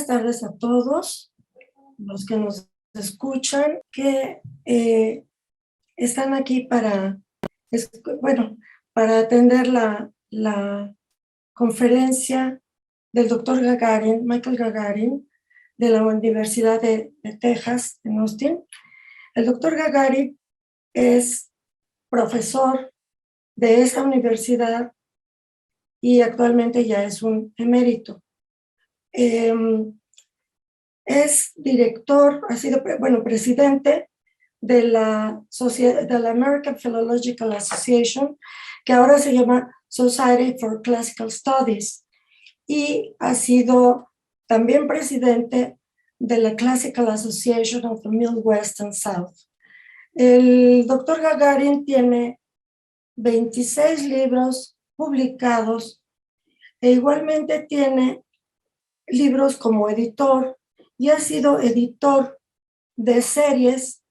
tardes a todos los que nos escuchan, que están aquí para atender la conferencia del doctor Gagarin, Michael Gagarin, de la Universidad de Texas, en Austin. El doctor Gagarin es profesor de esa universidad y actualmente ya es un emérito. Es director, ha sido, presidente de la American Philológical Association, que ahora se llama Society for Classical Studies, y ha sido también presidente de la Classical Association of the Middle West and South. El doctor Gagarin tiene 26 libros publicados e igualmente tiene libros como editor y ha sido editor de series.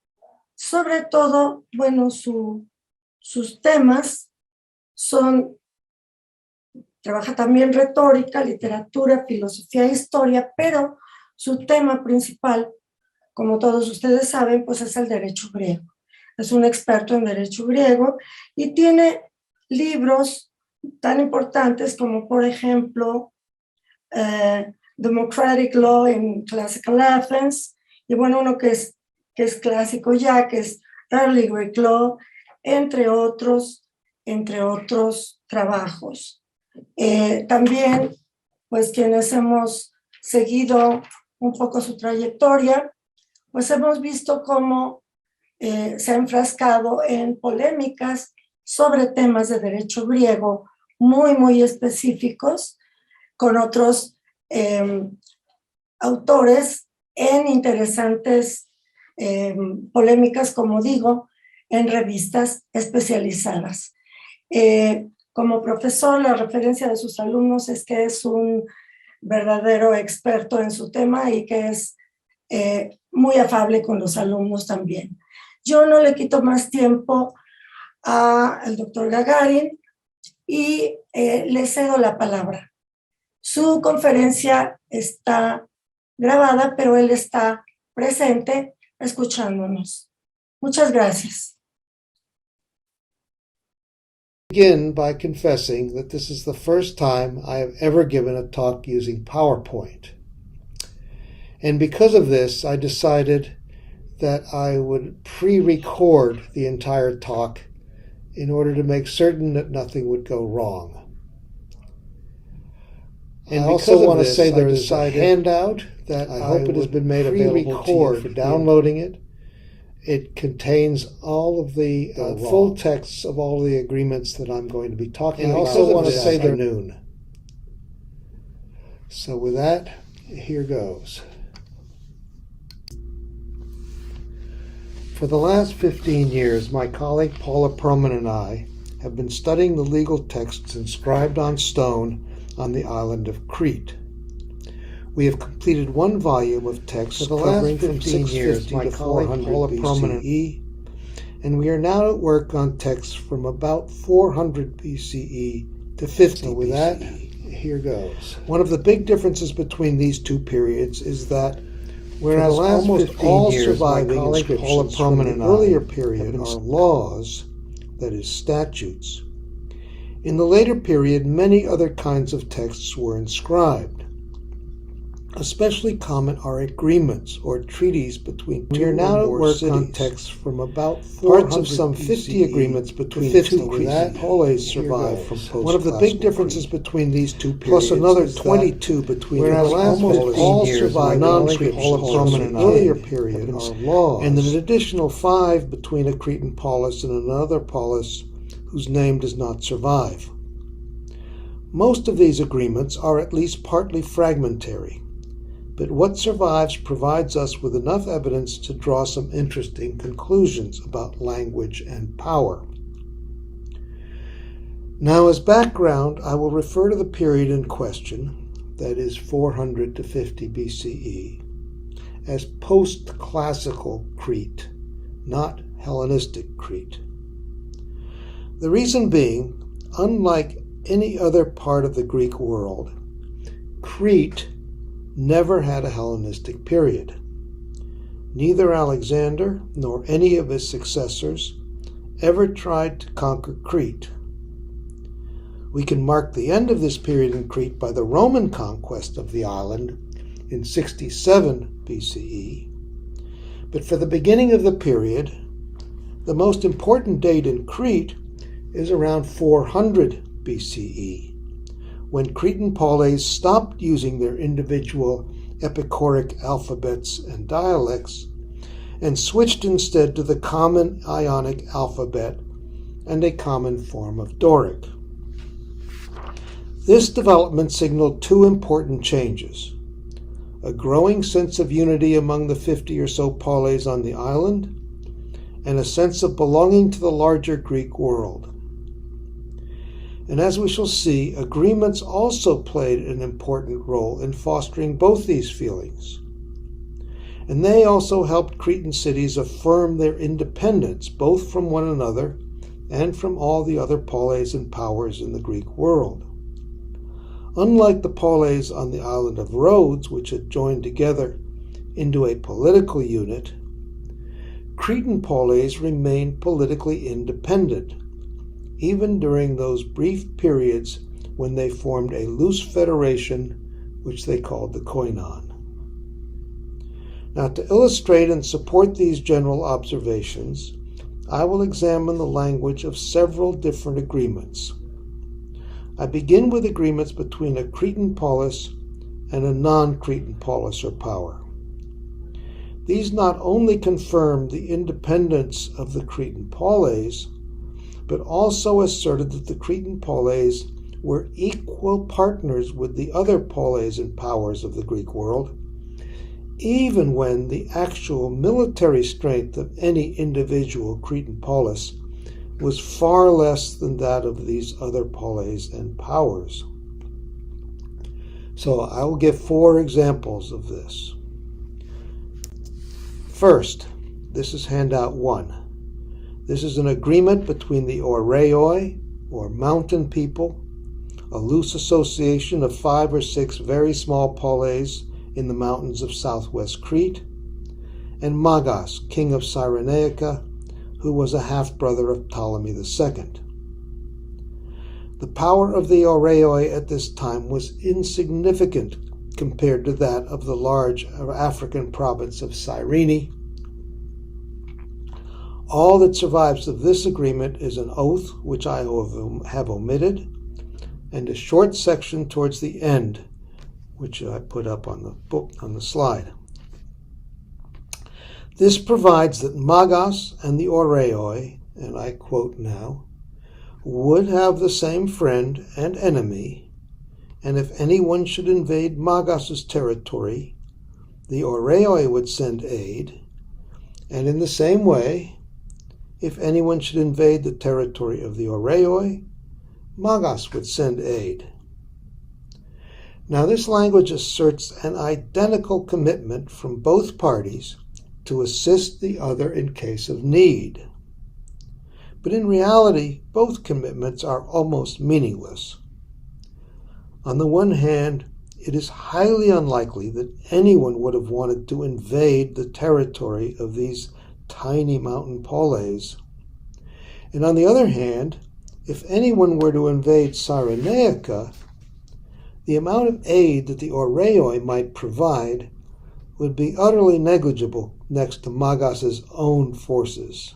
Sobre todo, sus temas trabaja también retórica, literatura, filosofía e historia, pero su tema principal, como todos ustedes saben, pues es el derecho griego. Es un experto en derecho griego y tiene libros tan importantes como, por ejemplo, Democratic Law in Classical Athens, y uno que es clásico ya, que es Early Greek Law, entre otros trabajos. También, pues quienes hemos seguido un poco su trayectoria, pues hemos visto cómo se ha enfrascado en polémicas sobre temas de derecho griego muy específicos, con otros autores en interesantes polémicas, como digo, en revistas especializadas. Como profesor, la referencia de sus alumnos es que es un verdadero experto en su tema y que es muy afable con los alumnos también. Yo no le quito más tiempo al doctor Gagarin y le cedo la palabra. Su conferencia está grabada, pero él está presente escuchándonos. Muchas gracias. Begin by confessing that this is the first time I have ever given a talk using PowerPoint. And because of this, I decided that I would pre-record the entire talk in order to make certain that nothing would go wrong. And I also want to say there is a handout that I hope it has been made available to you for downloading it. It contains all of the full texts of all the agreements that I'm going to be talking about. I also want to say they're noon. So with that, here goes. For the last 15 years, my colleague Paula Perlman and I have been studying the legal texts inscribed on stone on the island of Crete. We have completed one volume of texts covering from 650 to 400 BCE, and we are now at work on texts from about 400 BCE to 50 so with BCE. That, here goes. One of the big differences between these two periods is that whereas almost all surviving inscriptions from the earlier period are laws, that is, statutes, in the later period many other kinds of texts were inscribed. Especially common are agreements or treaties between two or more cities. We are now at work on texts from about 400 parts of some 50 agreements between 50 Cretan polis survive from post-classical. One of the big differences between these two periods plus another 22 between the last almost all survive non-Cretan in an earlier period are laws, and then an additional 5 between a Cretan polis and another polis whose name does not survive. Most of these agreements are at least partly fragmentary, but what survives provides us with enough evidence to draw some interesting conclusions about language and power. Now, as background, I will refer to the period in question, that is 400 to 50 BCE, as post-classical Crete, not Hellenistic Crete. The reason being, unlike any other part of the Greek world, Crete never had a Hellenistic period. Neither Alexander nor any of his successors ever tried to conquer Crete. We can mark the end of this period in Crete by the Roman conquest of the island in 67 BCE. But for the beginning of the period, the most important date in Crete is around 400 BCE, when Cretan polis stopped using their individual epicoric alphabets and dialects and switched instead to the common Ionic alphabet and a common form of Doric. This development signaled two important changes: a growing sense of unity among the 50 or so polis on the island, and a sense of belonging to the larger Greek world. And as we shall see, agreements also played an important role in fostering both these feelings. And they also helped Cretan cities affirm their independence, both from one another and from all the other polis and powers in the Greek world. Unlike the polis on the island of Rhodes, which had joined together into a political unit, Cretan polis remained politically independent, even during those brief periods when they formed a loose federation, which they called the koinon. Now, to illustrate and support these general observations, I will examine the language of several different agreements. I begin with agreements between a Cretan polis and a non-Cretan polis or power. These not only confirmed the independence of the Cretan polis, but also asserted that the Cretan polis were equal partners with the other polis and powers of the Greek world, even when the actual military strength of any individual Cretan polis was far less than that of these other polis and powers. So I will give 4 examples of this. First, this is handout 1. This is an agreement between the Oreoi, or mountain people, a loose association of 5 or 6 very small polis in the mountains of southwest Crete, and Magas, king of Cyrenaica, who was a half-brother of Ptolemy II. The power of the Oreoi at this time was insignificant compared to that of the large African province of Cyrene. All that survives of this agreement is an oath, which I have omitted, and a short section towards the end, which I put up on the slide. This provides that Magas and the Oreoi, and I quote now, would have the same friend and enemy, and if anyone should invade Magas's territory, the Oreoi would send aid, and in the same way, if anyone should invade the territory of the Oreoi, Magas would send aid. Now this language asserts an identical commitment from both parties to assist the other in case of need. But in reality, both commitments are almost meaningless. On the one hand, it is highly unlikely that anyone would have wanted to invade the territory of these tiny mountain polis. And on the other hand, if anyone were to invade Cyrenaica, the amount of aid that the Oreoi might provide would be utterly negligible next to Magas's own forces.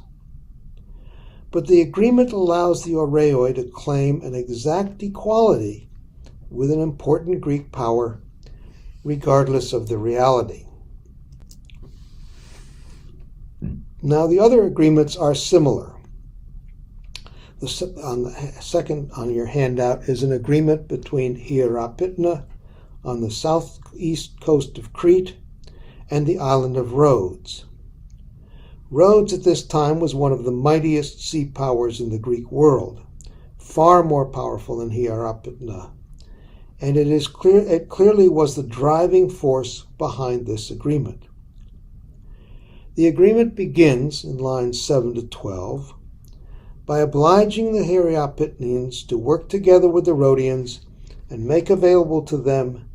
But the agreement allows the Oreoi to claim an exact equality with an important Greek power, regardless of the reality. Now the other agreements are similar. On the second on your handout is an agreement between Hierapytna on the southeast coast of Crete and the island of Rhodes. Rhodes at this time was one of the mightiest sea powers in the Greek world, far more powerful than Hierapytna, and it clearly was the driving force behind this agreement. The agreement begins in lines 7 to 12 by obliging the Hierapytnians to work together with the Rhodians and make available to them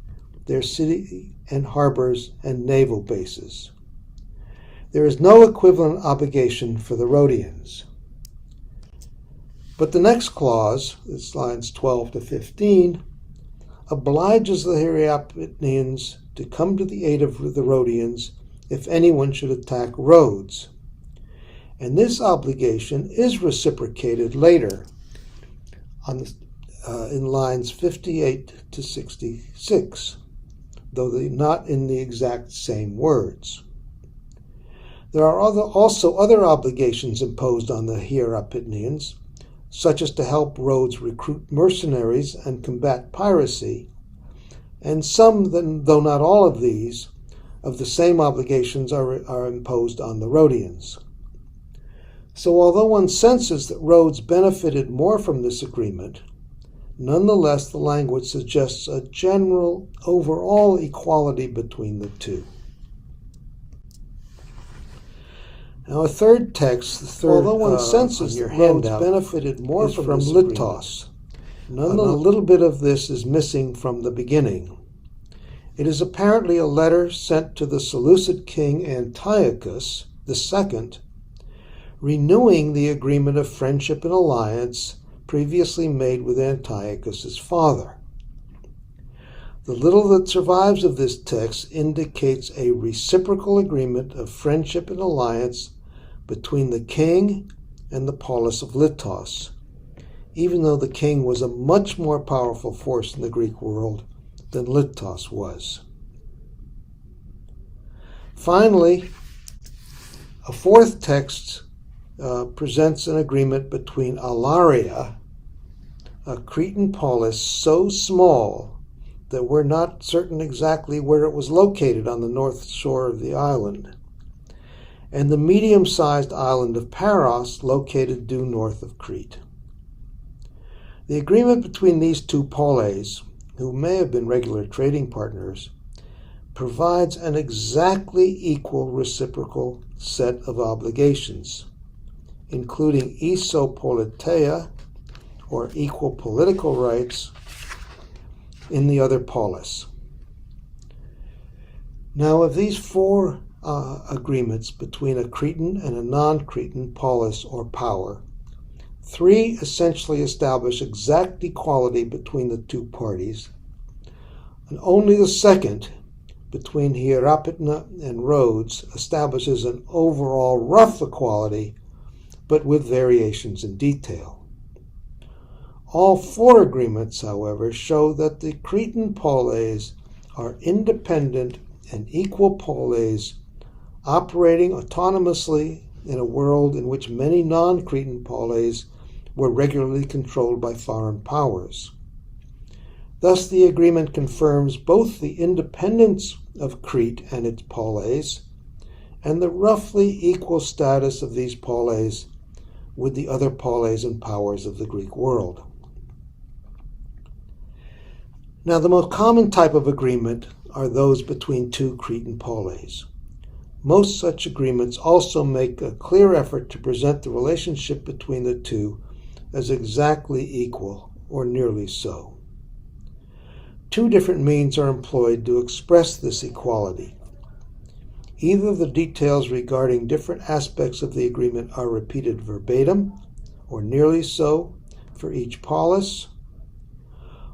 their city and harbors and naval bases. There is no equivalent obligation for the Rhodians. But the next clause, it's lines 12 to 15, obliges the Hieropytnians to come to the aid of the Rhodians if anyone should attack Rhodes. And this obligation is reciprocated later in lines 58 to 66, though not in the exact same words. There are also other obligations imposed on the Hieropytnians, such as to help Rhodes recruit mercenaries and combat piracy, and some, though not all of these, of the same obligations are imposed on the Rhodians. So although one senses that Rhodes benefited more from this agreement, nonetheless the language suggests a general overall equality between the two. Now a third text, although one senses that Rhodes benefited more from Litos, nonetheless a little bit of this is missing from the beginning. It is apparently a letter sent to the Seleucid king Antiochus II, renewing the agreement of friendship and alliance previously made with Antiochus's father. The little that survives of this text indicates a reciprocal agreement of friendship and alliance between the king and the polis of Litos, even though the king was a much more powerful force in the Greek world than Litos was. Finally, a fourth text presents an agreement between Alaria, a Cretan polis so small that we're not certain exactly where it was located on the north shore of the island, and the medium-sized island of Paros, located due north of Crete. The agreement between these two polis, who may have been regular trading partners, provides an exactly equal reciprocal set of obligations, including isopoliteia, or equal political rights, in the other polis. Now, of these four agreements between a Cretan and a non-Cretan polis or power, three essentially establish exact equality between the two parties, and only the second, between Hieropytna and Rhodes, establishes an overall rough equality, but with variations in detail. All four agreements, however, show that the Cretan polis are independent and equal polis operating autonomously in a world in which many non-Cretan polis were regularly controlled by foreign powers. Thus, the agreement confirms both the independence of Crete and its polis and the roughly equal status of these polis with the other polis and powers of the Greek world. Now, the most common type of agreement are those between two Cretan polis. Most such agreements also make a clear effort to present the relationship between the two as exactly equal, or nearly so. Two different means are employed to express this equality. Either the details regarding different aspects of the agreement are repeated verbatim, or nearly so, for each polis,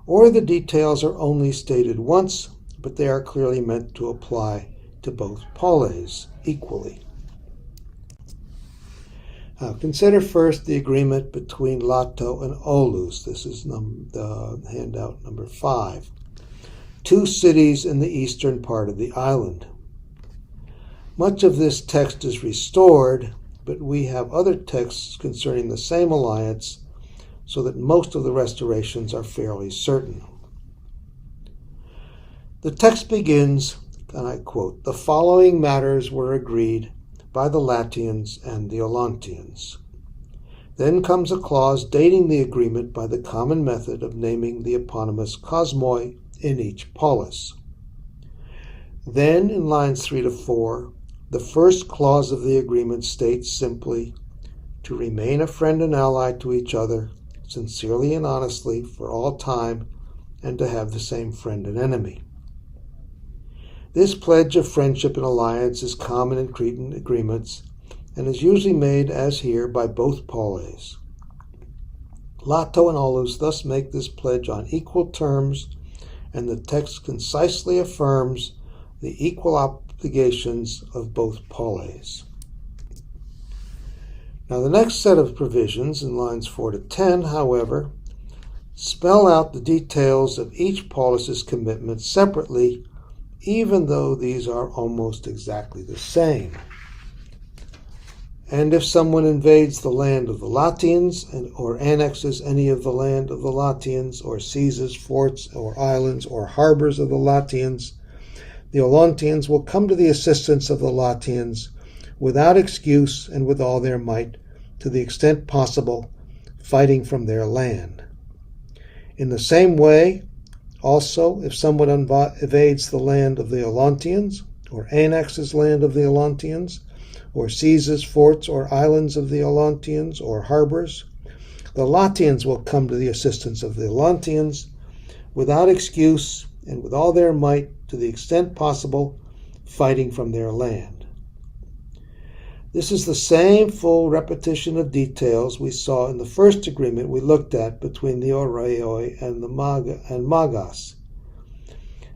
or the details are only stated once, but they are clearly meant to apply to both polis equally. Now, consider first the agreement between Lato and Olus. This is handout number 5. Two cities in the eastern part of the island. Much of this text is restored, but we have other texts concerning the same alliance, so that most of the restorations are fairly certain. The text begins, and I quote, "The following matters were agreed by the Latians and the Olantians." Then comes a clause dating the agreement by the common method of naming the eponymous cosmoi in each polis. Then, in lines 3 to 4, the first clause of the agreement states simply, "to remain a friend and ally to each other, sincerely and honestly, for all time, and to have the same friend and enemy." This pledge of friendship and alliance is common in Cretan agreements and is usually made, as here, by both polis. Lato and Olus thus make this pledge on equal terms, and the text concisely affirms the equal obligations of both polis. Now the next set of provisions in lines 4 to 10, however, spell out the details of each polis's commitment separately, even though these are almost exactly the same. And if someone invades the land of the Latians or annexes any of the land of the Latians or seizes forts or islands or harbors of the Latians, the Ollontians will come to the assistance of the Latians without excuse and with all their might, to the extent possible, fighting from their land. In the same way, also, if someone evades the land of the Ollontians or annexes land of the Ollontians, or seizes forts or islands of the Ollontians or harbors, the Latians will come to the assistance of the Ollontians without excuse and with all their might, to the extent possible, fighting from their land. This is the same full repetition of details we saw in the first agreement we looked at between the Oreoi and Magas.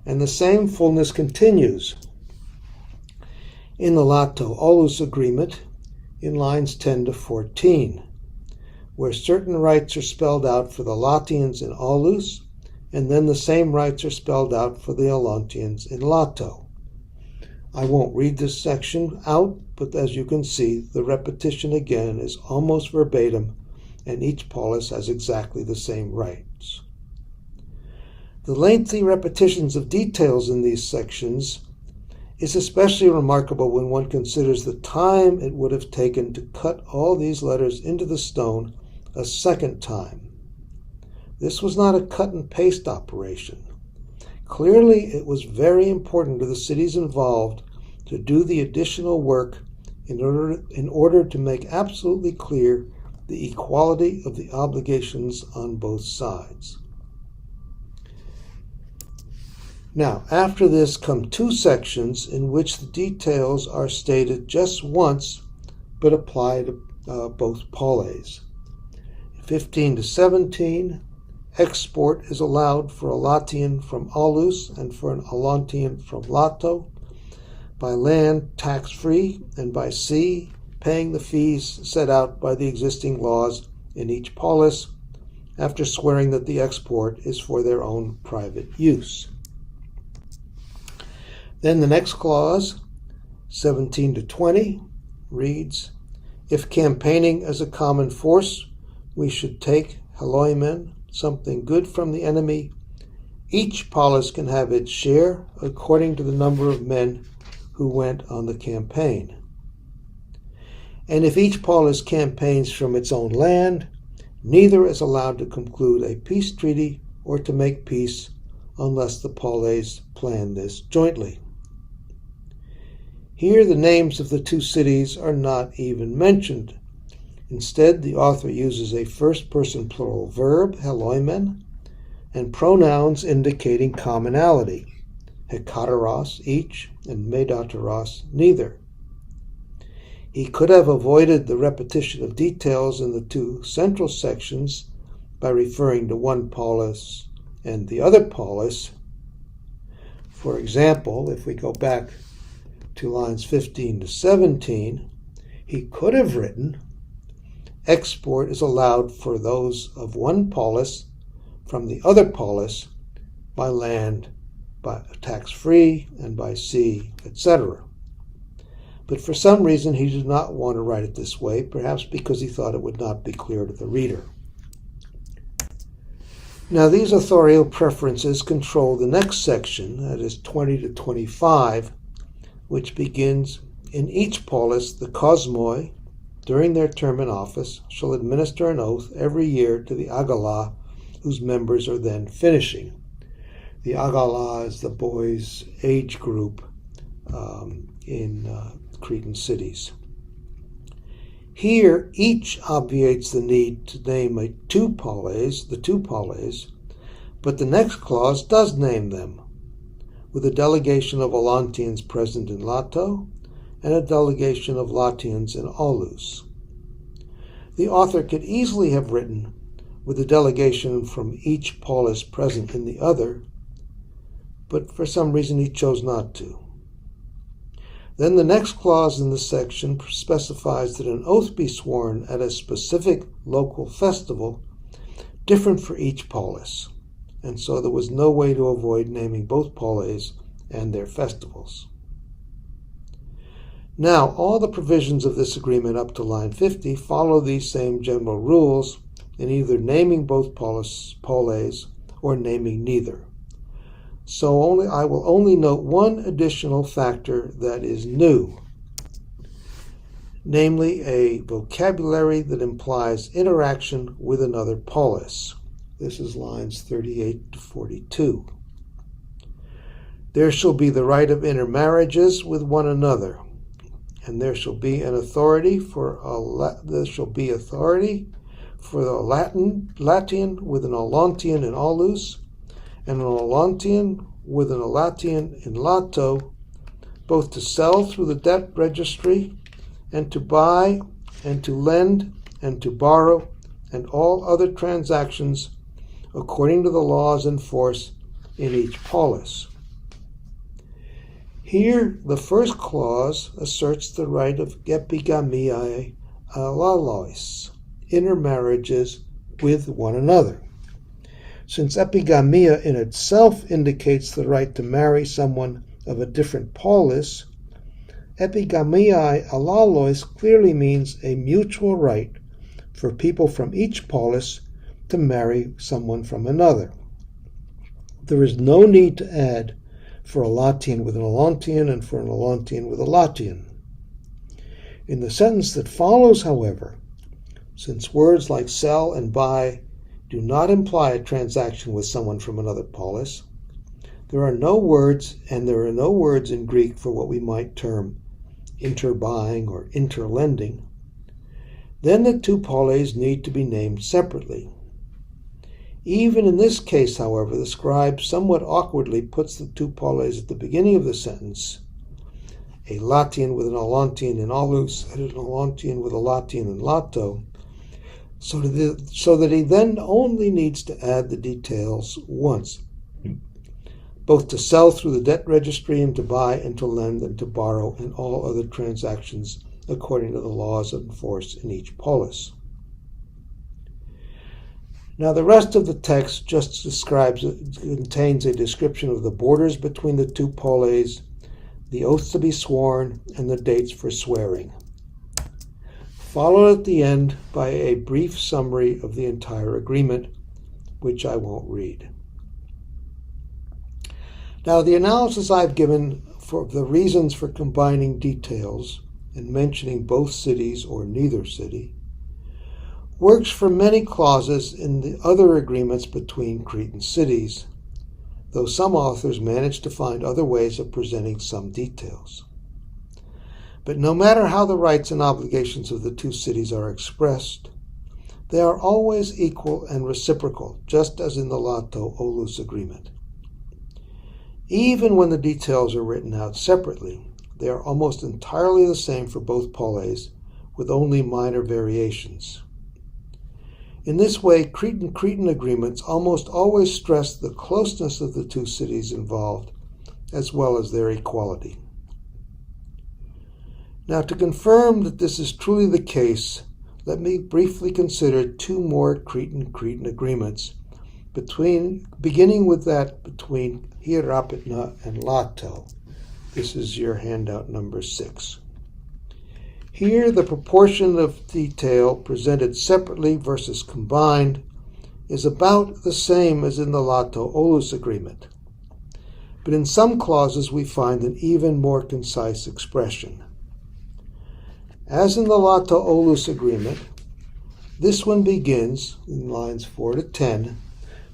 And the same fullness continues in the Lato-Olus agreement in lines 10 to 14, where certain rights are spelled out for the Latians in Olus, and then the same rights are spelled out for the Ollontians in Lato. I won't read this section out, but as you can see, the repetition again is almost verbatim, and each polis has exactly the same rights. The lengthy repetitions of details in these sections is especially remarkable when one considers the time it would have taken to cut all these letters into the stone a second time. This was not a cut and paste operation. Clearly, it was very important to the cities involved to do the additional work in order to make absolutely clear the equality of the obligations on both sides. Now, after this come two sections in which the details are stated just once, but apply to both polis. 15 to 17, export is allowed for a Latian from Olus and for an Ollontian from Lato, by land tax-free and by sea, paying the fees set out by the existing laws in each polis, after swearing that the export is for their own private use. Then the next clause, 17 to 20, reads, if campaigning as a common force, we should take heloimen, something good from the enemy. Each polis can have its share according to the number of men who went on the campaign. And if each polis campaigns from its own land, neither is allowed to conclude a peace treaty or to make peace unless the polis plan this jointly. Here the names of the two cities are not even mentioned. Instead, the author uses a first-person plural verb, heloimen, and pronouns indicating commonality, hekateros, each, and medateros, neither. He could have avoided the repetition of details in the two central sections by referring to one polis and the other polis. For example, if we go back to lines 15 to 17, he could have written, export is allowed for those of one polis from the other polis by land, by tax-free, and by sea, etc. But for some reason he did not want to write it this way, perhaps because he thought it would not be clear to the reader. Now these authorial preferences control the next section, that is 20 to 25, which begins, in each polis the kosmoi, during their term in office, shall administer an oath every year to the agala, whose members are then finishing. The agala is the boys' age group in Cretan cities. Here, each obviates the need to name the two polis, but the next clause does name them. with a delegation of Olantians present in Lato and a delegation of Latians in Aulus. The author could easily have written with a delegation from each polis present in the other, but for some reason he chose not to. Then the next clause in the section specifies that an oath be sworn at a specific local festival different for each polis, and so there was no way to avoid naming both polis and their festivals. Now, all the provisions of this agreement up to line 50 follow these same general rules in either naming both polis or naming neither. So I will only note one additional factor that is new, namely a vocabulary that implies interaction with another polis. This is lines 38 to 42. There shall be the right of intermarriages with one another, and there shall be an authority for the Latian with an Olantian in Aulus, and an Olantian with an Elatian in Lato, both to sell through the debt registry, and to buy, and to lend, and to borrow, and all other transactions according to the laws in force in each polis. Here, the first clause asserts the right of epigamiae alalois, intermarriages with one another. Since epigamia in itself indicates the right to marry someone of a different polis, epigamiae alalois clearly means a mutual right for people from each polis to marry someone from another. There is no need to add for a Latian with an Olantian and for an Olantian with a Latian. In the sentence that follows, however, since words like sell and buy do not imply a transaction with someone from another polis, there are no words in Greek for what we might term interbuying or interlending. Then the two polis need to be named separately. Even in this case, however, the scribe somewhat awkwardly puts the two polis at the beginning of the sentence, a Latian with an Olantian in Aulus and an Olantian with a Latian in Lato, so that he then only needs to add the details once, both to sell through the debt registry and to buy and to lend and to borrow and all other transactions according to the laws in force in each polis. Now the rest of the text just contains a description of the borders between the two polis, the oath to be sworn, and the dates for swearing, followed at the end by a brief summary of the entire agreement, which I won't read. Now, the analysis I've given for the reasons for combining details and mentioning both cities or neither city works for many clauses in the other agreements between Cretan cities, though some authors manage to find other ways of presenting some details. But no matter how the rights and obligations of the two cities are expressed, they are always equal and reciprocal, just as in the Lato-Aulus agreement. Even when the details are written out separately, they are almost entirely the same for both polis, with only minor variations. In this way, Cretan agreements almost always stress the closeness of the two cities involved, as well as their equality. Now, to confirm that this is truly the case, let me briefly consider two more Cretan agreements, beginning with that between Hierapetna and Lato. This is your handout number 6. Here, the proportion of detail presented separately versus combined is about the same as in the Lato-Aulus agreement. But in some clauses, we find an even more concise expression. As in the Lato-Aulus agreement, this one begins, in lines 4 to 10,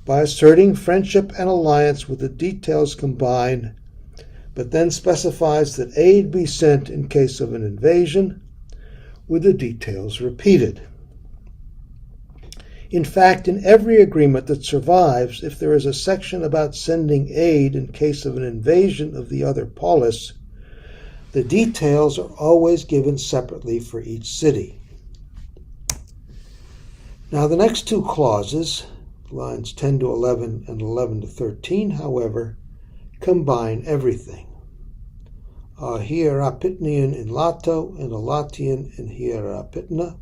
by asserting friendship and alliance with the details combined, but then specifies that aid be sent in case of an invasion, with the details repeated. In fact, in every agreement that survives, if there is a section about sending aid in case of an invasion of the other polis, the details are always given separately for each city. Now, the next two clauses, lines 10 to 11 and 11 to 13, however, combine everything. A Hierapitnian in Lato and a Latian in Hierapitna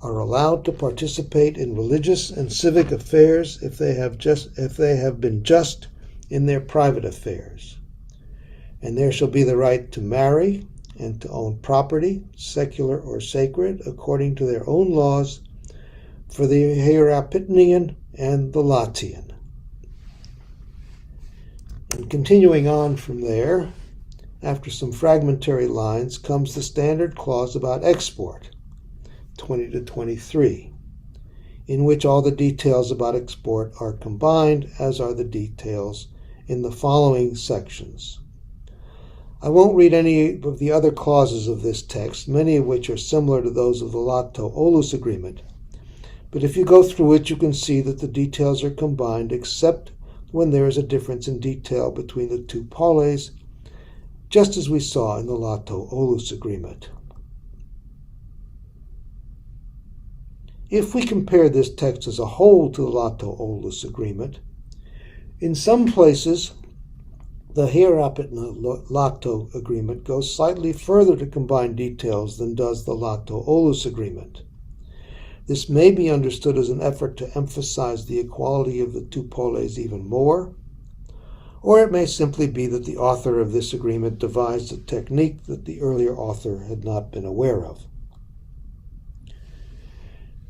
are allowed to participate in religious and civic affairs if they have been just in their private affairs. And there shall be the right to marry and to own property, secular or sacred, according to their own laws, for the Hierapitnian and the Latian. And continuing on from there, after some fragmentary lines, comes the standard clause about export, 20 to 23, in which all the details about export are combined, as are the details in the following sections. I won't read any of the other clauses of this text, many of which are similar to those of the Lato-Olus agreement, but if you go through it, you can see that the details are combined except when there is a difference in detail between the two poles, just as we saw in the Lato-Olus agreement. If we compare this text as a whole to the Lato-Olus agreement, in some places the Hierapitna-Lato agreement goes slightly further to combine details than does the Lato-Olus agreement. This may be understood as an effort to emphasize the equality of the two poles even more, or it may simply be that the author of this agreement devised a technique that the earlier author had not been aware of.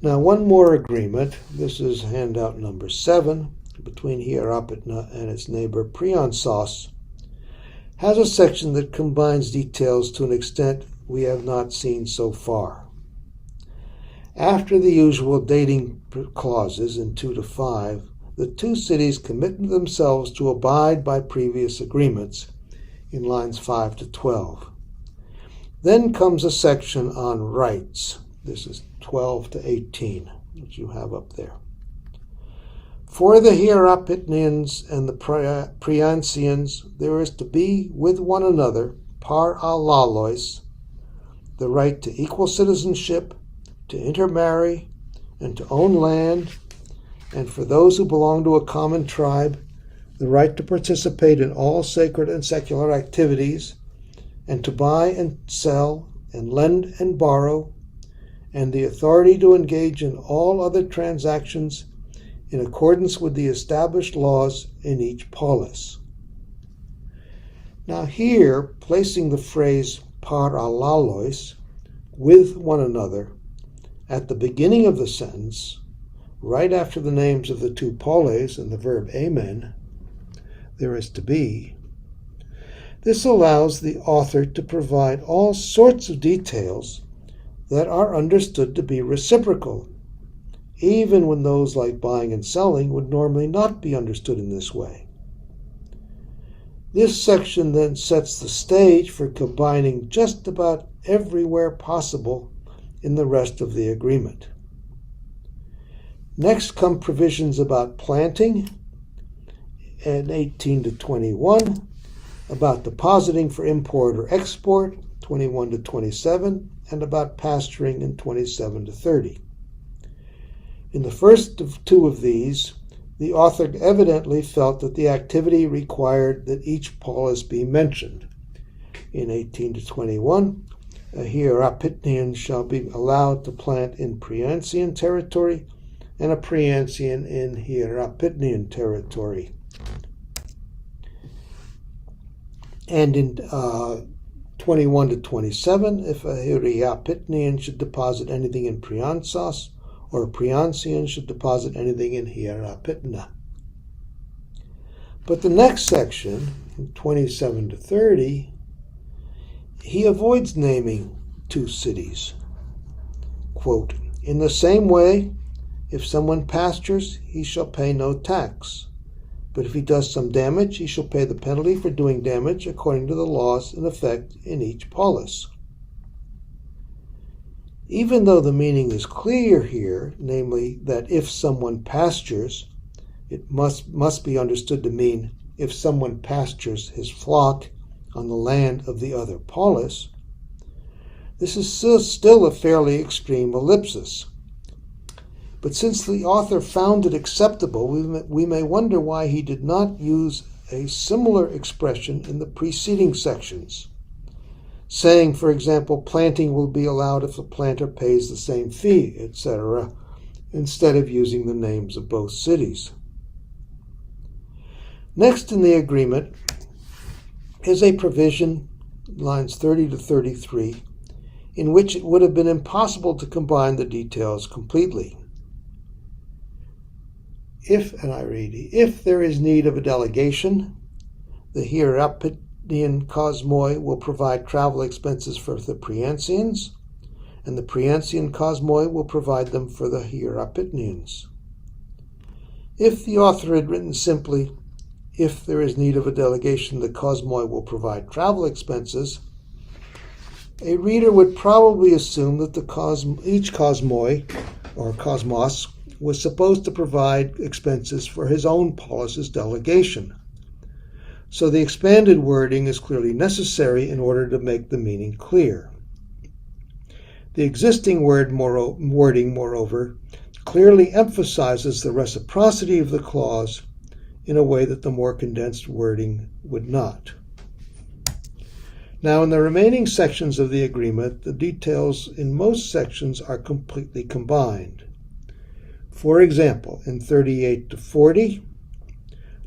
Now, one more agreement, this is handout number 7, between Hierapitna and its neighbor Priansos, has a section that combines details to an extent we have not seen so far. After the usual dating clauses in 2 to 5, the two cities commit themselves to abide by previous agreements in lines 5 to 12. Then comes a section on rights. This is 12 to 18, which you have up there. For the Hierapitnians and the Priancians, there is to be with one another, par alalois, the right to equal citizenship, to intermarry, and to own land, and for those who belong to a common tribe, the right to participate in all sacred and secular activities, and to buy and sell, and lend and borrow, and the authority to engage in all other transactions in accordance with the established laws in each polis. Now here, placing the phrase par alalois, with one another, at the beginning of the sentence, right after the names of the two poles and the verb amen, there is to be, this allows the author to provide all sorts of details that are understood to be reciprocal, even when those like buying and selling would normally not be understood in this way. This section then sets the stage for combining just about everywhere possible in the rest of the agreement. Next come provisions about planting, and 18 to 21, about depositing for import or export, 21 to 27, and about pasturing in 27 to 30. In the first of two of these, the author evidently felt that the activity required that each polis be mentioned. In 18 to 21, a Hierapitnian shall be allowed to plant in Priancian territory and a Priancian in Hierapitnian territory. And in 21 to 27, if a Hierapitnian should deposit anything in Priansos, or a Priancian should deposit anything in Hierapitna. But the next section, 27 to 30, he avoids naming two cities. Quote, in the same way, if someone pastures, he shall pay no tax. But if he does some damage, he shall pay the penalty for doing damage according to the laws in effect in each polis. Even though the meaning is clear here, namely that if someone pastures, it must be understood to mean if someone pastures his flock on the land of the other polis, this is still a fairly extreme ellipsis. But since the author found it acceptable, we may wonder why he did not use a similar expression in the preceding sections, saying, for example, planting will be allowed if the planter pays the same fee, etc., instead of using the names of both cities. Next in the agreement is a provision, lines 30 to 33, in which it would have been impossible to combine the details completely. If there is need of a delegation, the Hierapontine Cosmoi will provide travel expenses for the Priancians, and the Priancian Cosmoi will provide them for the Hieropotnians. If the author had written simply, if there is need of a delegation, the Cosmoi will provide travel expenses, a reader would probably assume that each Cosmoi, or Cosmos, was supposed to provide expenses for his own polis's delegation. So the expanded wording is clearly necessary in order to make the meaning clear. The existing wording, moreover, clearly emphasizes the reciprocity of the clause in a way that the more condensed wording would not. Now, in the remaining sections of the agreement, the details in most sections are completely combined. For example, in 38 to 40,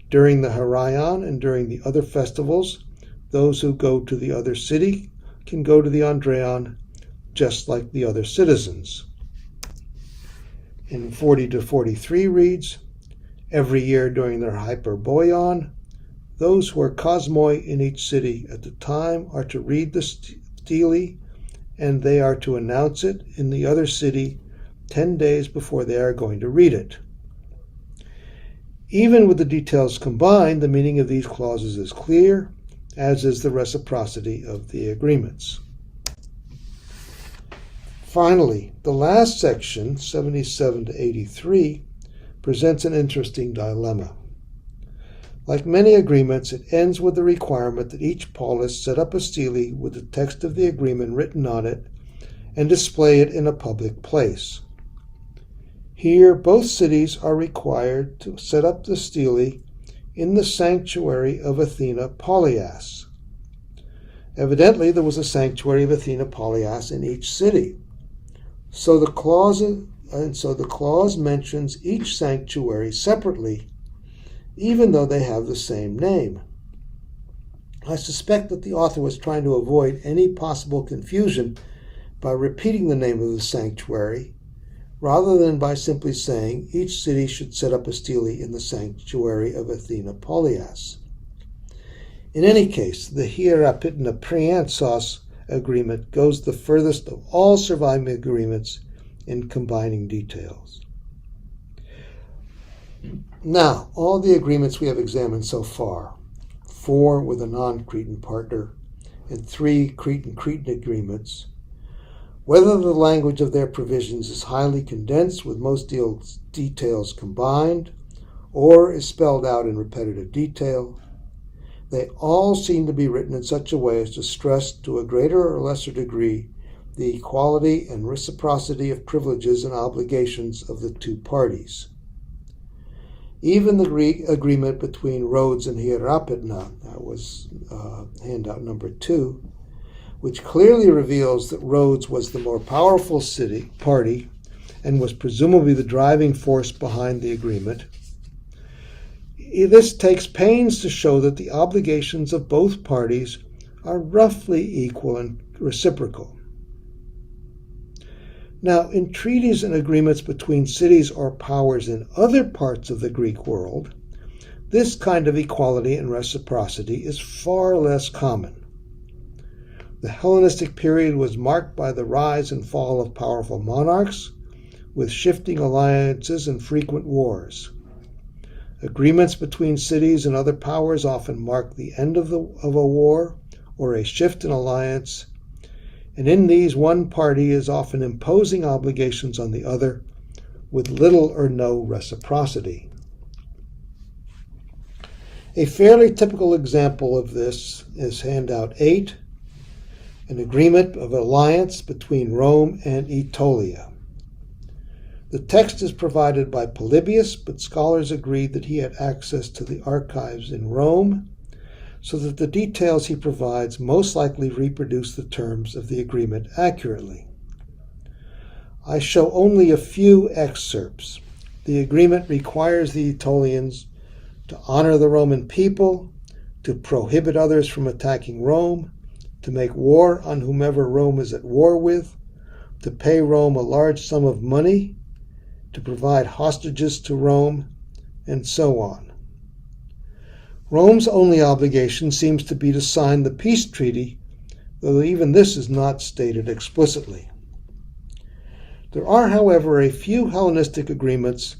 during the Harion and during the other festivals, those who go to the other city can go to the Andreon just like the other citizens. In 40 to 43 reads, every year during their Hyperboion, those who are Cosmoi in each city at the time are to read the stele, and they are to announce it in the other city 10 days before they are going to read it. Even with the details combined, the meaning of these clauses is clear, as is the reciprocity of the agreements. Finally, the last section, 77 to 83, presents an interesting dilemma. Like many agreements, it ends with the requirement that each polis set up a stele with the text of the agreement written on it and display it in a public place. Here, both cities are required to set up the stele in the sanctuary of Athena Polias. Evidently, there was a sanctuary of Athena Polias in each city. So the clause mentions each sanctuary separately, even though they have the same name. I suspect that the author was trying to avoid any possible confusion by repeating the name of the sanctuary, rather than by simply saying each city should set up a stele in the sanctuary of Athena Polias. In any case, the Hierapitna Priansos agreement goes the furthest of all surviving agreements in combining details. Now, all the agreements we have examined so far, 4 with a non-Cretan partner and 3 Cretan agreements, whether the language of their provisions is highly condensed with most details combined, or is spelled out in repetitive detail, they all seem to be written in such a way as to stress to a greater or lesser degree the equality and reciprocity of privileges and obligations of the two parties. Even the agreement between Rhodes and Hierapitna, that was handout number 2, which clearly reveals that Rhodes was the more powerful party and was presumably the driving force behind the agreement. This takes pains to show that the obligations of both parties are roughly equal and reciprocal. Now, in treaties and agreements between cities or powers in other parts of the Greek world, this kind of equality and reciprocity is far less common. The Hellenistic period was marked by the rise and fall of powerful monarchs, with shifting alliances and frequent wars. Agreements between cities and other powers often mark the end of a war or a shift in alliance, and in these one party is often imposing obligations on the other with little or no reciprocity. A fairly typical example of this is handout 8, an agreement of alliance between Rome and Aetolia. The text is provided by Polybius, but scholars agreed that he had access to the archives in Rome, so that the details he provides most likely reproduce the terms of the agreement accurately. I show only a few excerpts. The agreement requires the Aetolians to honor the Roman people, to prohibit others from attacking Rome, to make war on whomever Rome is at war with, to pay Rome a large sum of money, to provide hostages to Rome, and so on. Rome's only obligation seems to be to sign the peace treaty, though even this is not stated explicitly. There are, however, a few Hellenistic agreements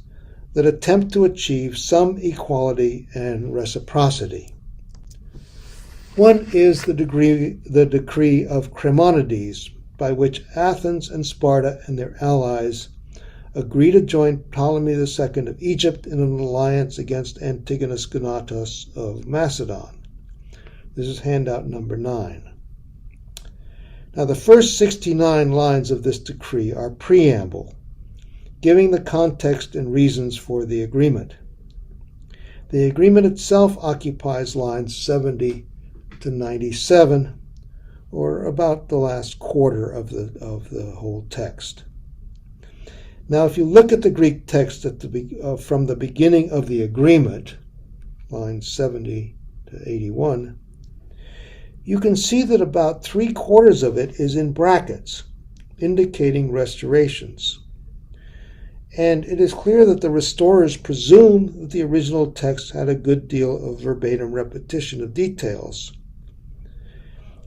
that attempt to achieve some equality and reciprocity. One is the decree of Cremonides, by which Athens and Sparta and their allies agree to join Ptolemy II of Egypt in an alliance against Antigonus Gonatas of Macedon. This is handout number 9. Now, the first 69 lines of this decree are preamble, giving the context and reasons for the agreement. The agreement itself occupies lines 70 to 97, or about the last quarter of the whole text. Now, if you look at the Greek text from the beginning of the agreement, lines 70 to 81, you can see that about 3/4 of it is in brackets, indicating restorations. And it is clear that the restorers presume that the original text had a good deal of verbatim repetition of details.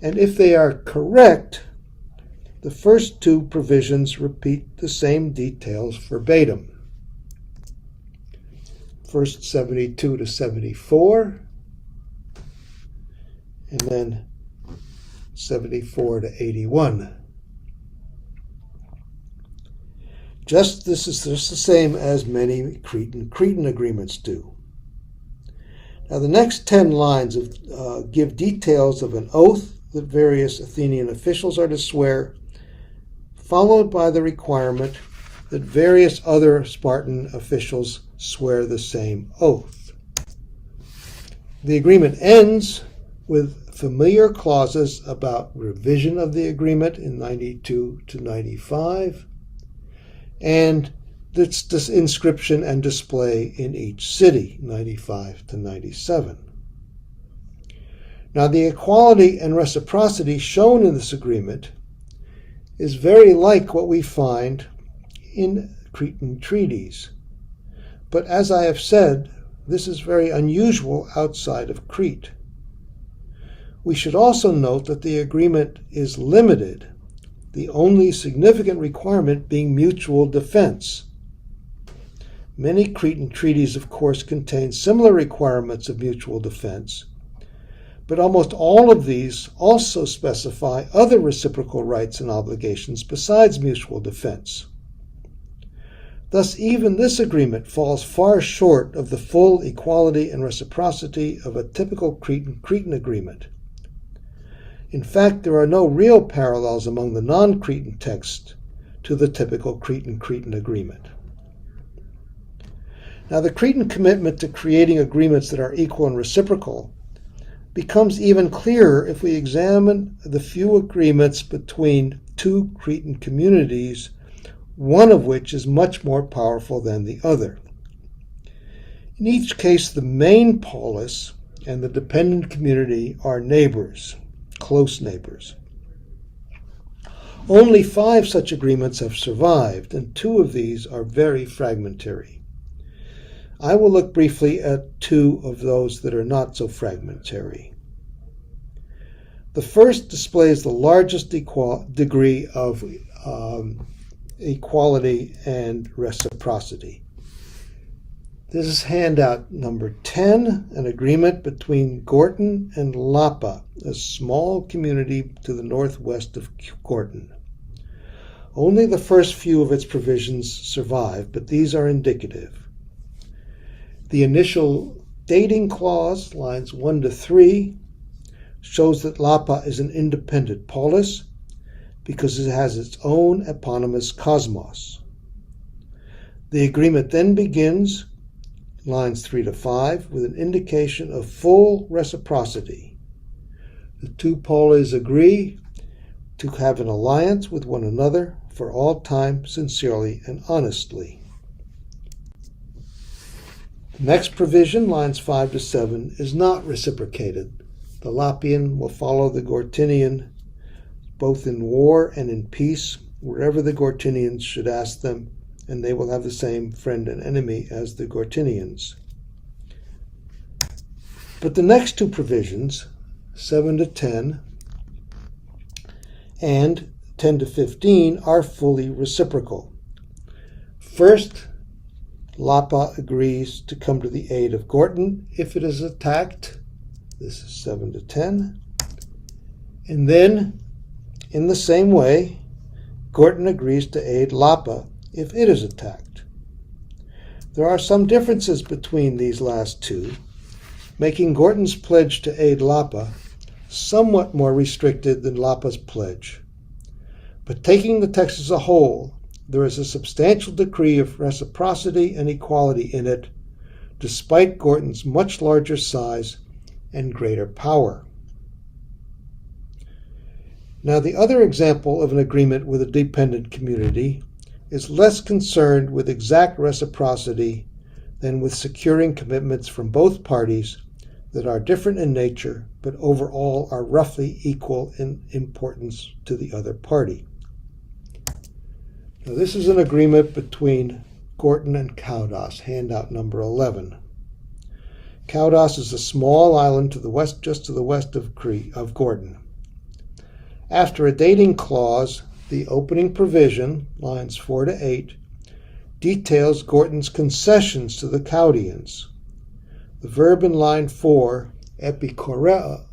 And if they are correct, the first 2 provisions repeat the same details verbatim. First 72 to 74, and then 74 to 81. This is just the same as many Cretan agreements do. Now, the next 10 lines give details of an oath that various Athenian officials are to swear, followed by the requirement that various other Spartan officials swear the same oath. The agreement ends with familiar clauses about revision of the agreement in 92 to 95, and its inscription and display in each city, 95 to 97. Now, the equality and reciprocity shown in this agreement is very like what we find in Cretan treaties. But as I have said, this is very unusual outside of Crete. We should also note that the agreement is limited, the only significant requirement being mutual defense. Many Cretan treaties, of course, contain similar requirements of mutual defense, but almost all of these also specify other reciprocal rights and obligations besides mutual defense. Thus, even this agreement falls far short of the full equality and reciprocity of a typical Cretan agreement. In fact, there are no real parallels among the non-Cretan texts to the typical Cretan agreement. Now, the Cretan commitment to creating agreements that are equal and reciprocal becomes even clearer if we examine the few agreements between 2 Cretan communities, one of which is much more powerful than the other. In each case, the main polis and the dependent community are neighbors, close neighbors. Only 5 such agreements have survived, and 2 of these are very fragmentary. I will look briefly at 2 of those that are not so fragmentary. The first displays the largest degree of equality and reciprocity. This is handout number 10, an agreement between Gortin and Lapa, a small community to the northwest of Gortin. Only the first few of its provisions survive, but these are indicative. The initial dating clause, lines 1 to 3, shows that Lapa is an independent polis because it has its own eponymous cosmos. The agreement then begins, lines 3 to 5, with an indication of full reciprocity. The two polis agree to have an alliance with one another for all time, sincerely and honestly. The next provision, lines 5 to 7, is not reciprocated. The Lapian will follow the Gortinian both in war and in peace, wherever the Gortinians should ask them, and they will have the same friend and enemy as the Gortinians. But the next two provisions, 7 to 10 and 10 to 15, are fully reciprocal. First, Lapa agrees to come to the aid of Gortin if it is attacked. This is 7 to 10. And then, in the same way, Gortin agrees to aid Lapa if it is attacked. There are some differences between these last two, making Gortin's pledge to aid Lapa somewhat more restricted than Lapa's pledge. But taking the text as a whole, there is a substantial degree of reciprocity and equality in it, despite Gortin's much larger size and greater power. Now, the other example of an agreement with a dependent community is less concerned with exact reciprocity than with securing commitments from both parties that are different in nature, but overall are roughly equal in importance to the other party. Now, this is an agreement between Gortin and Kaudas, handout number 11. Kaudas is a small island to the west, just to the west of Gortin. After a dating clause, the opening provision, lines 4 to 8, details Gortin's concessions to the Caudians. The verb in line 4, epikoreo,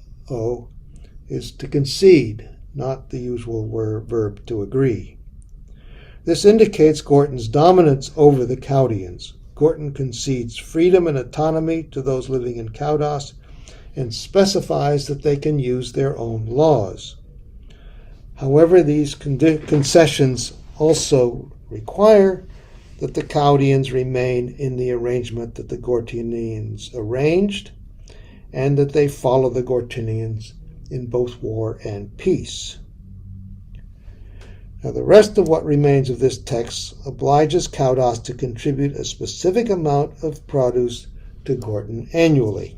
is to concede, not the usual verb to agree. This indicates Gortin's dominance over the Caudians. Gortin concedes freedom and autonomy to those living in Kaudas and specifies that they can use their own laws. However, these concessions also require that the Caudians remain in the arrangement that the Gortinians arranged, and that they follow the Gortinians in both war and peace. Now, the rest of what remains of this text obliges Kaudas to contribute a specific amount of produce to Gortin annually.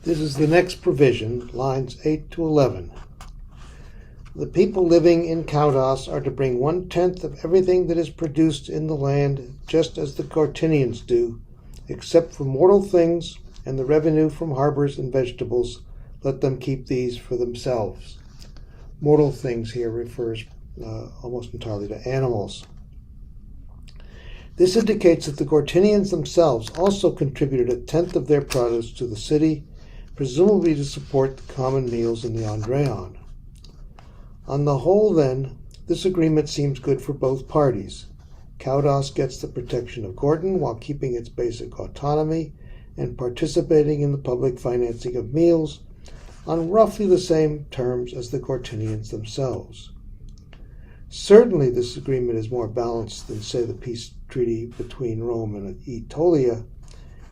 This is the next provision, lines 8 to 11. The people living in Kaudas are to bring 1/10 of everything that is produced in the land, just as the Gortinians do, except for mortal things and the revenue from harbors and vegetables. Let them keep these for themselves. Mortal things here refers almost entirely to animals. This indicates that the Gortinians themselves also contributed 1/10 of their produce to the city, presumably to support the common meals in the Andreon. On the whole, then, this agreement seems good for both parties. Kaudas gets the protection of Gortin while keeping its basic autonomy and participating in the public financing of meals on roughly the same terms as the Gortinians themselves. Certainly, this agreement is more balanced than, say, the peace treaty between Rome and Aetolia,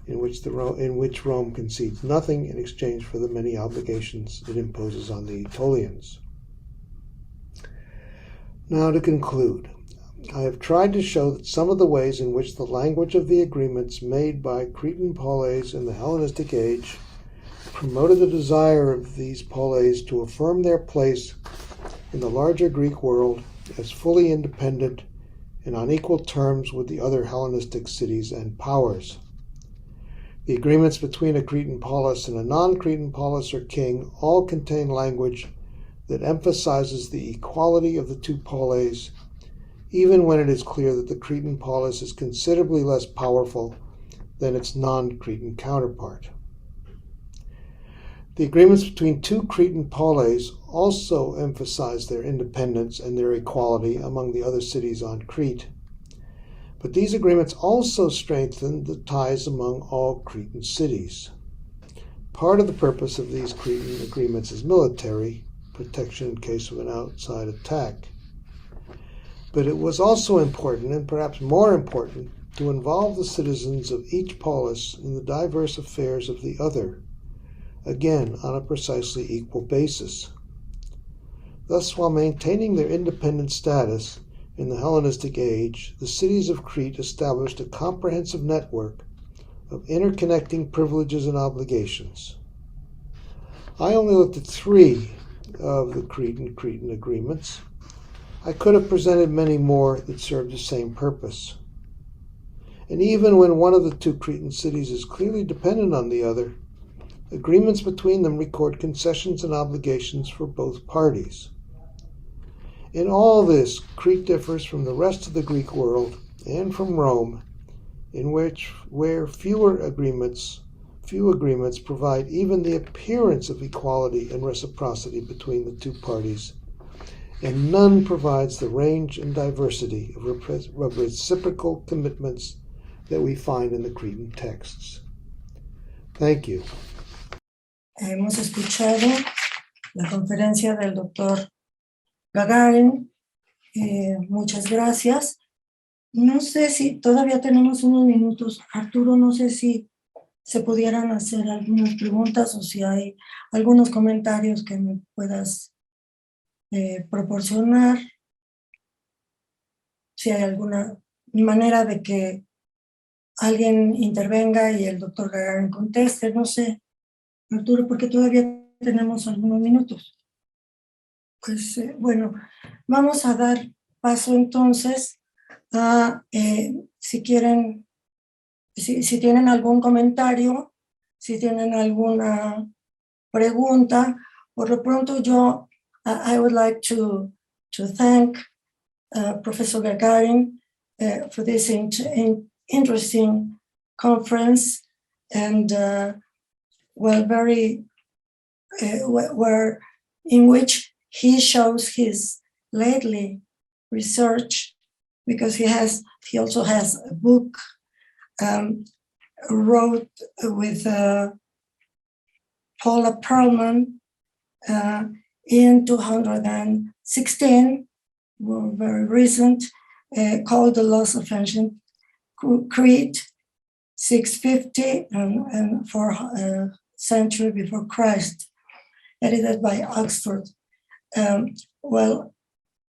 in which Rome concedes nothing in exchange for the many obligations it imposes on the Aetolians. Now, to conclude, I have tried to show that some of the ways in which the language of the agreements made by Cretan polis in the Hellenistic age promoted the desire of these polis to affirm their place in the larger Greek world as fully independent and on equal terms with the other Hellenistic cities and powers. The agreements between a Cretan polis and a non-Cretan polis or king all contain language that emphasizes the equality of the two polis even when it is clear that the Cretan polis is considerably less powerful than its non-Cretan counterpart. The agreements between two Cretan polis also emphasize their independence and their equality among the other cities on Crete. But these agreements also strengthen the ties among all Cretan cities. Part of the purpose of these Cretan agreements is military, protection in case of an outside attack. But it was also important, and perhaps more important, to involve the citizens of each polis in the diverse affairs of the other, again on a precisely equal basis. Thus, while maintaining their independent status in the Hellenistic age, the cities of Crete established a comprehensive network of interconnecting privileges and obligations. I only looked at 3 of the Cretan agreements. I could have presented many more that served the same purpose. And even when one of the 2 Cretan cities is clearly dependent on the other, agreements between them record concessions and obligations for both parties. In all this, Crete differs from the rest of the Greek world and from Rome, where few agreements provide even the appearance of equality and reciprocity between the 2 parties, and none provides the range and diversity of reciprocal commitments that we find in the Cretan texts. Thank you. Hemos escuchado la conferencia del doctor Gagarin. Muchas gracias. No sé si todavía tenemos unos minutos. Arturo, no sé si se pudieran hacer algunas preguntas o si hay algunos comentarios que me puedas proporcionar. Si hay alguna manera de que alguien intervenga y el doctor Gagarin conteste, no sé, Arturo, porque todavía tenemos algunos minutos. Pues bueno, vamos a dar paso entonces a, si quieren, si tienen algún comentario, si tienen alguna pregunta. Por lo pronto yo, I would like to thank Professor Gagarin for this interesting conference, and in which he shows his lately research, because he also has a book wrote with Paula Perlman in 2016, very recent, called The Loss of Ancient Crete, 650 and 4th century before Christ, edited by Oxford. Well,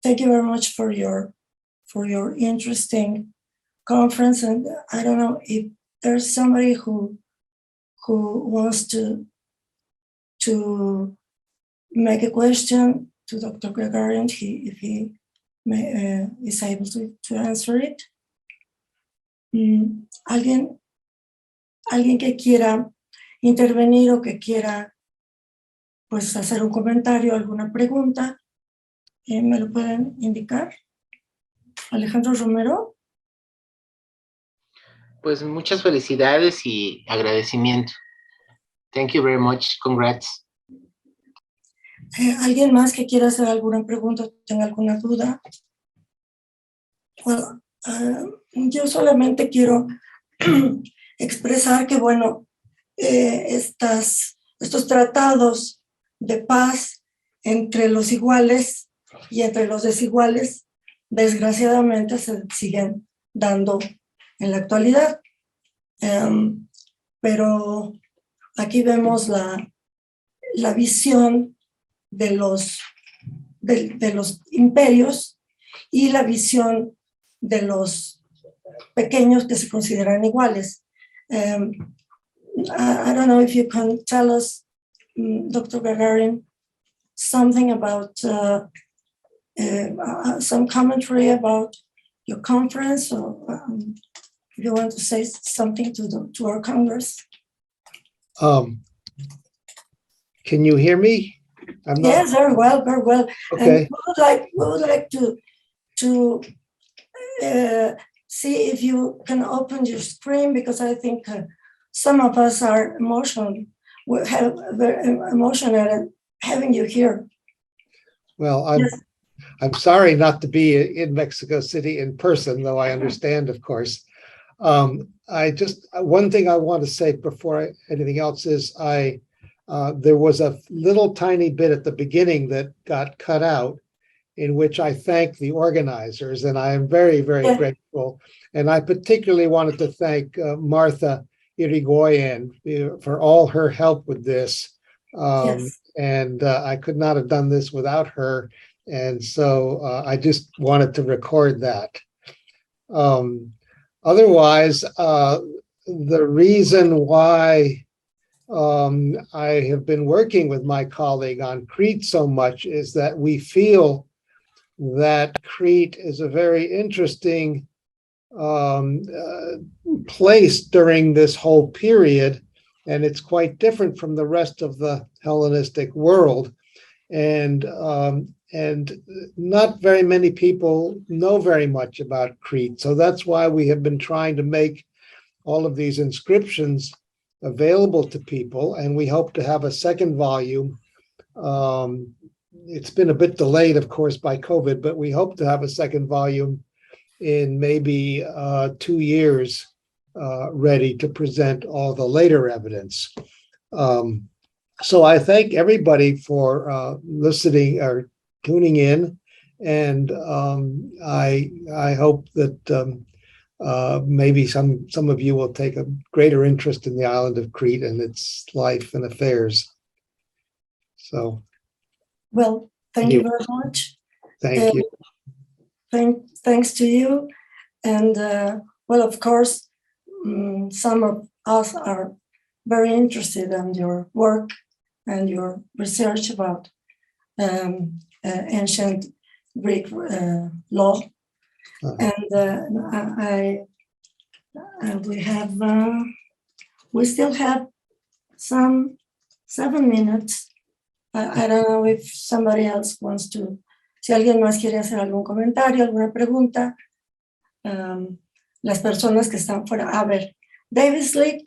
thank you very much for your interesting conference, and I don't know if there's somebody who wants to make a question to Dr. Gagarin, if he is able to answer it. ¿Alguien que quiera intervenir o que quiera pues hacer un comentario, alguna pregunta, me lo pueden indicar? Alejandro Romero. Pues muchas felicidades y agradecimiento. Thank you very much. Congrats. ¿Alguien más que quiera hacer alguna pregunta, tenga alguna duda? Well, yo solamente quiero expresar que, bueno, estos tratados de paz entre los iguales y entre los desiguales, desgraciadamente se siguen dando en la actualidad. Pero aquí vemos la visión de los imperios y la visión de los pequeños que se consideran iguales. I don't know if you can tell us, Dr. Gagarin, something about some commentary about your conference, or if you want to say something to our Congress. Can you hear me? Yes, very well, very well. Okay. And we would like to see if you can open your screen, because I think some of us are emotional. We have very emotional at having you here. Well, Yes. I'm sorry not to be in Mexico City in person, though I understand, of course. One thing I want to say before anything else is there was a little tiny bit at the beginning that got cut out, in which I thank the organizers, and I am very, very grateful. And I particularly wanted to thank Martha Irigoyen for all her help with this. Yes. And I could not have done this without her. And so I just wanted to record that. Otherwise, the reason why I have been working with my colleague on Crete so much is that we feel that Crete is a very interesting place during this whole period, and it's quite different from the rest of the Hellenistic world. And not very many people know very much about Crete. So that's why we have been trying to make all of these inscriptions available to people, and we hope to have a second volume. It's been a bit delayed, of course, by COVID, but we hope to have a second volume in maybe 2 years, ready to present all the later evidence. So I thank everybody for listening or tuning in, and I hope that maybe some of you will take a greater interest in the island of Crete and its life and affairs. So, Well, thank you very much. Thank you. Thanks to you. And well, of course, some of us are very interested in your work and your research about ancient Greek law. And we still have some 7 minutes. I don't know if somebody else wants to, si alguien más quiere hacer algún comentario, alguna pregunta. Las personas que están fuera. A ver, David Slick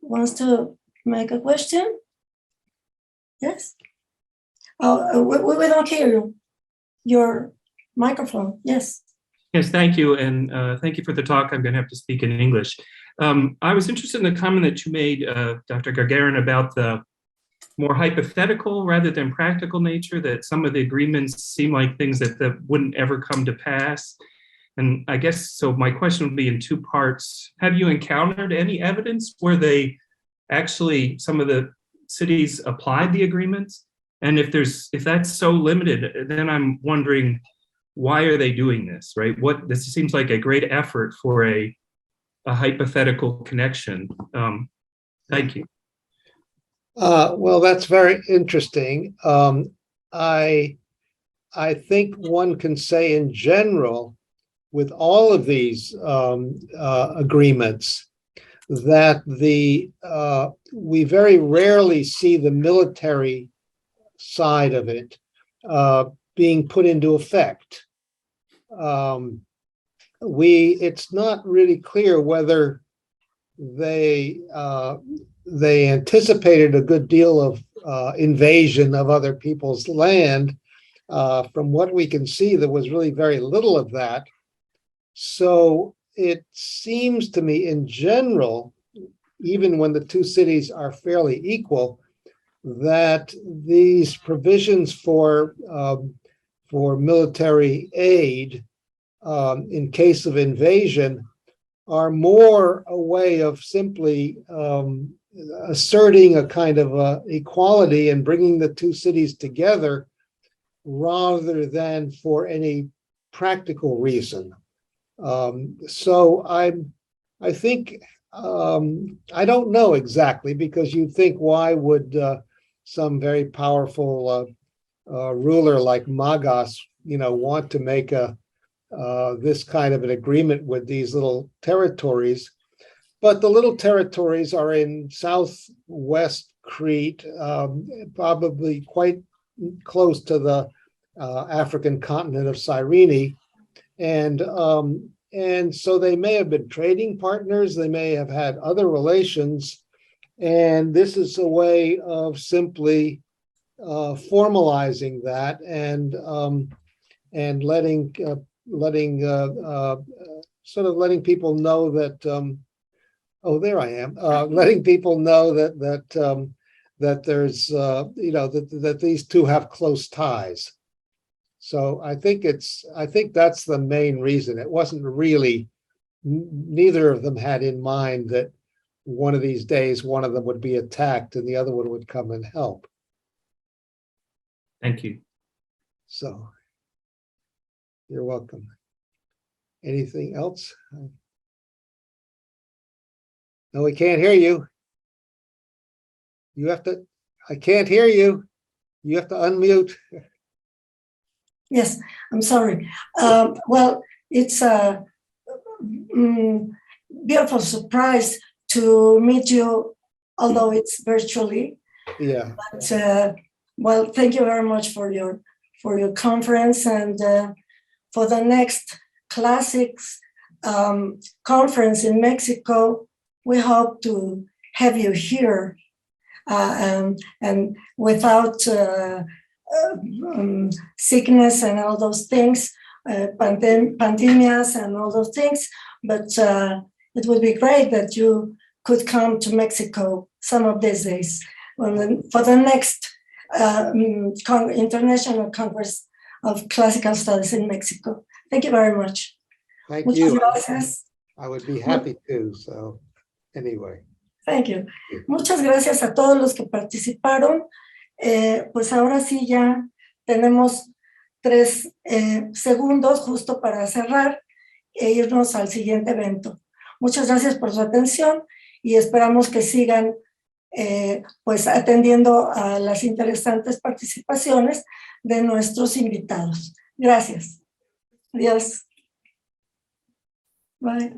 wants to make a question? Yes? Oh, we don't hear you. Your microphone, yes. Yes, thank you. And thank you for the talk. I'm going to have to speak in English. I was interested in the comment that you made, Dr. Gagarin, about the more hypothetical rather than practical nature, that some of the agreements seem like things that wouldn't ever come to pass. And I guess, so my question would be in 2 parts. Have you encountered any evidence where they actually, some of the cities applied the agreements? And if that's so limited, then I'm wondering, why are they doing this, right? This seems like a great effort for a hypothetical connection. Thank you. Well, that's very interesting. I think one can say in general, with all of these agreements, that we very rarely see the military side of it being put into effect. It's not really clear whether they anticipated a good deal of invasion of other people's land. From what we can see, there was really very little of that. So it seems to me, in general, even when the 2 cities are fairly equal, that these provisions for military aid in case of invasion are more a way of simply asserting a kind of equality and bringing the 2 cities together, rather than for any practical reason. So I think I don't know exactly, because you'd think, why would some very powerful ruler like Magas, want to make this kind of an agreement with these little territories? But the little territories are in southwest Crete, probably quite close to the African continent of Cyrene. And so they may have been trading partners, they may have had other relations, and this is a way of simply formalizing that and letting people know that oh, there I am, letting people know that there's that these two have close ties. So I think that's the main reason. It wasn't really, neither of them had in mind that one of these days one of them would be attacked and the other one would come and help. Thank you. So you're welcome. Anything else? No, we can't hear you. I can't hear you. You have to unmute. Yes, I'm sorry. Well, it's a beautiful surprise to meet you, although it's virtually. Yeah. But, well, thank you very much for your conference, and for the next Classics conference in Mexico. We hope to have you here, and without sickness and all those things, pandemias and all those things. But it would be great that you could come to Mexico some of these days for the next International Congress of Classical Studies in Mexico. Thank you very much. Thank Muchas you. gracias. I would be happy to. So anyway. Thank you. Muchas gracias a todos los que participaron. Pues ahora sí ya tenemos 3 segundos justo para cerrar e irnos al siguiente evento. Muchas gracias por su atención y esperamos que sigan pues atendiendo a las interesantes participaciones de nuestros invitados. Gracias. Adiós. Bye.